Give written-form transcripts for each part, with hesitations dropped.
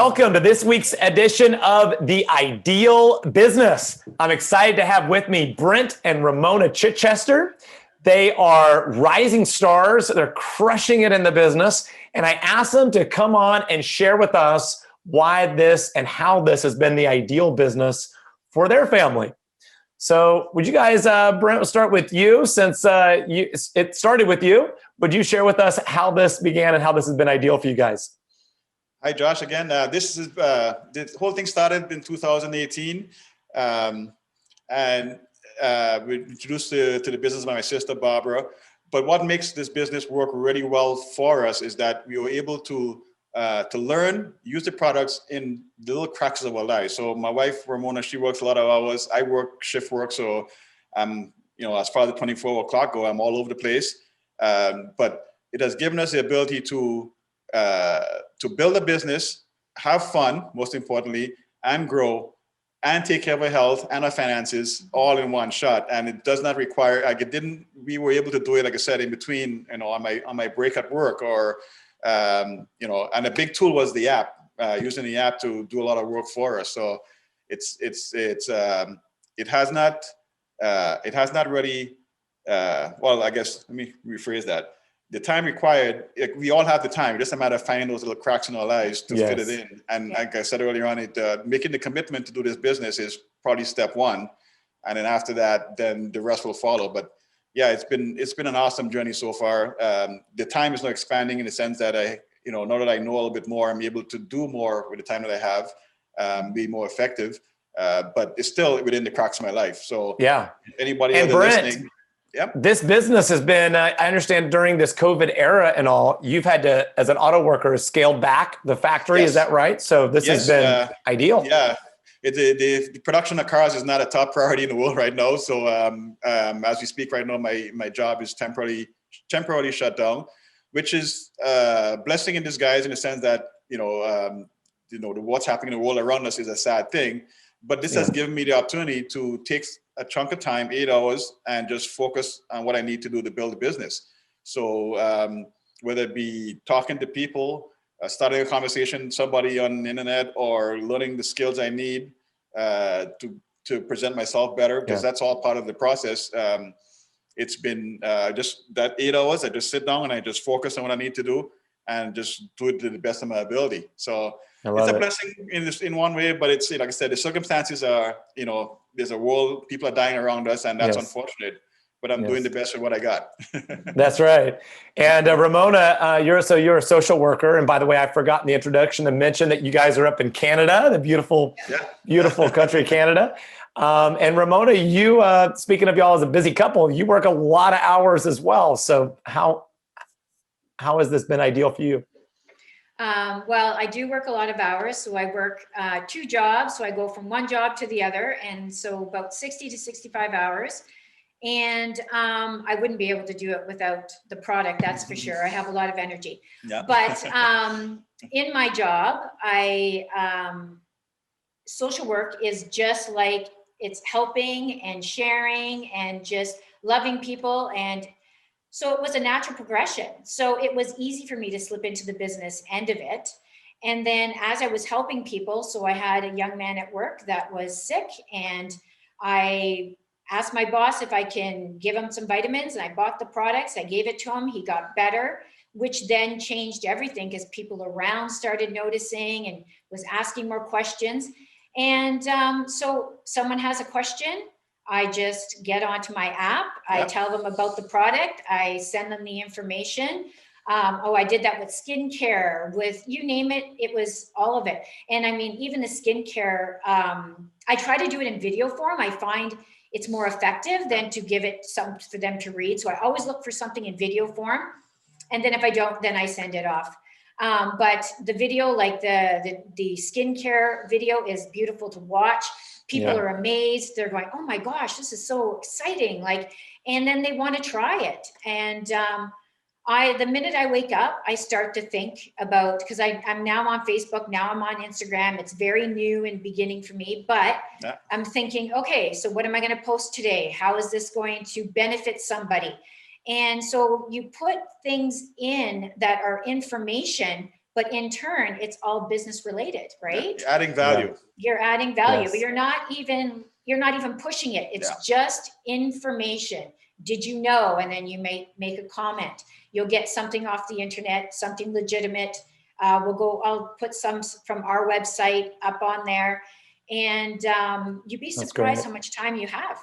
Welcome to this week's edition of The Ideal Business. I'm excited to have with me Brent and Ramona Chichester. They are rising stars. They're crushing it in the business. And I asked them to come on and share with us why this and how this has been the ideal business for their family. So would you guys, Brent, we'll start with you since it started with you. Would you share with us how this began and how this has been ideal for you guys? Hi, Josh. Again, the whole thing started in 2018, and we introduced to the business by my sister Barbara. But what makes this business work really well for us is that we were able to learn, use the products in the little cracks of our lives. So my wife Ramona, she works a lot of hours. I work shift work, so as far as the 24-hour clock go, I'm all over the place. But it has given us the ability to build a business, have fun, most importantly, and grow, and take care of our health and our finances all in one shot. And it does not require, we were able to do it, like I said, in between, on my break at work, or, and a big tool was the app, using the app to do a lot of work for us. So it has not really, well, I guess, let me rephrase that. The time required, we all have the time. It's just a matter of finding those little cracks in our lives to fit it in. And like I said earlier on, making the commitment to do this business is probably step one. And then after that, then the rest will follow. But yeah, it's been an awesome journey so far. The time is now expanding in the sense that now that I know a little bit more, I'm able to do more with the time that I have, be more effective. But it's still within the cracks of my life. So yeah, anybody and Brent, listening. Yep. This business has been, I understand during this COVID era and all, you've had to, as an auto worker, scale back the factory. Yes. Is that right? So this has been ideal. Yeah. The production of cars is not a top priority in the world right now. So as we speak right now, my job is temporarily shut down, which is a blessing in disguise in the sense that, what's happening in the world around us is a sad thing. But this has given me the opportunity to take a chunk of time, 8 hours, and just focus on what I need to do to build a business. So whether it be talking to people, starting a conversation with somebody on the internet, or learning the skills I need to present myself better, because that's all part of the process. It's been just that 8 hours, I just sit down and I just focus on what I need to do and just do it to the best of my ability. So it's a blessing in one way, but it's, like I said, the circumstances are, there's a world, people are dying around us, and that's unfortunate, but I'm doing the best with what I got. That's right. And Ramona, you're a social worker. And by the way, I forgot in the introduction to mention that you guys are up in Canada, the beautiful country, Canada. And Ramona, you, speaking of y'all as a busy couple, you work a lot of hours as well. So how has this been ideal for you? Well, I do work a lot of hours. So I work 2 jobs. So I go from one job to the other. And so about 60 to 65 hours. And I wouldn't be able to do it without the product. That's for sure. I have a lot of energy. Yeah. But in my job, social work is just like, it's helping and sharing and just loving people. And so it was a natural progression. So it was easy for me to slip into the business end of it. And then as I was helping people, so I had a young man at work that was sick, and I asked my boss if I can give him some vitamins, and I bought the products, I gave it to him, he got better, which then changed everything because people around started noticing and was asking more questions. And so someone has a question, I just get onto my app. I tell them about the product. I send them the information. I did that with skincare, with you name it. It was all of it. And I mean, even the skincare, I try to do it in video form. I find it's more effective than to give it for them to read. So I always look for something in video form. And then if I don't, then I send it off. But the video, like the skincare video, is beautiful to watch. People are amazed. They're going, oh my gosh, this is so exciting. And then they want to try it. And the minute I wake up, I start to think about, because I'm now on Facebook, now I'm on Instagram. It's very new and beginning for me, but I'm thinking, okay, so what am I going to post today? How is this going to benefit somebody? And so you put things in that are information but in turn, it's all business related, right? You're adding value. Yeah. You're adding value, Yes. but you're not even pushing it. It's just information. Did you know? And then you make a comment. You'll get something off the internet, something legitimate. I'll put some from our website up on there, and you'd be surprised how much time you have.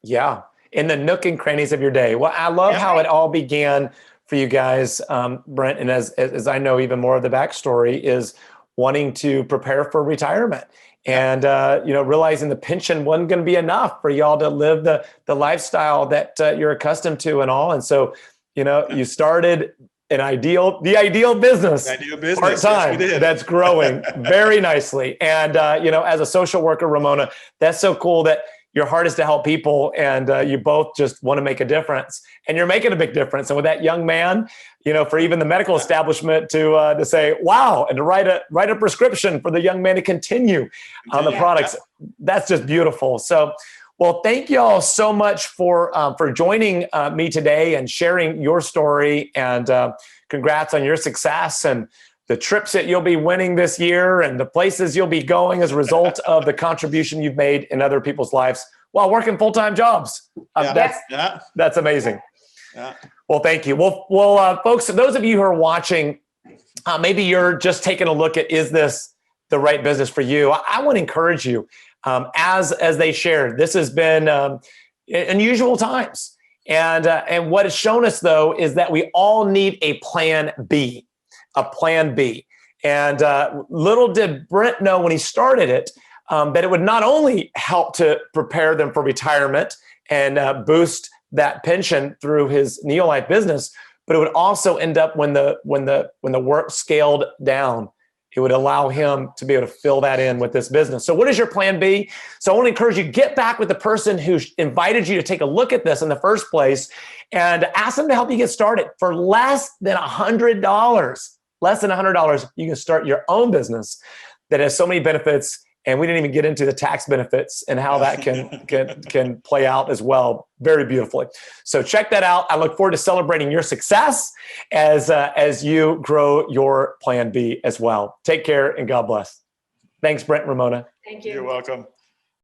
Yeah, in the nook and crannies of your day. Well, I love how it all began for you guys, Brent, and as I know even more of the backstory is wanting to prepare for retirement. And realizing the pension wasn't going to be enough for y'all to live the lifestyle that you're accustomed to and all. And so, you started the ideal business, part-time, that's growing very nicely. And as a social worker, Ramona, that's so cool that your heart is to help people, and you both just want to make a difference, and you're making a big difference. And with that young man, for even the medical establishment to say, wow, and to write a prescription for the young man to continue on the products, that's just beautiful. So, well, thank you all so much for joining me today and sharing your story, and congrats on your success and the trips that you'll be winning this year and the places you'll be going as a result of the contribution you've made in other people's lives while working full-time jobs. That's amazing. Yeah. Well, thank you. Well, folks, those of you who are watching, maybe you're just taking a look at, is this the right business for you? I want to encourage you, as they shared, this has been unusual times. And what it's shown us, though, is that we all need a plan B. A plan B. And little did Brent know when he started it, that it would not only help to prepare them for retirement and boost that pension through his Neolife business, but it would also end up when the work scaled down, it would allow him to be able to fill that in with this business. So what is your plan B? So I want to encourage you, get back with the person who invited you to take a look at this in the first place and ask them to help you get started for less than $100. Less than $100, you can start your own business that has so many benefits. And we didn't even get into the tax benefits and how that can play out as well, very beautifully. So check that out. I look forward to celebrating your success as you grow your plan B as well. Take care and God bless. Thanks, Brent Ramona. Thank you. You're welcome.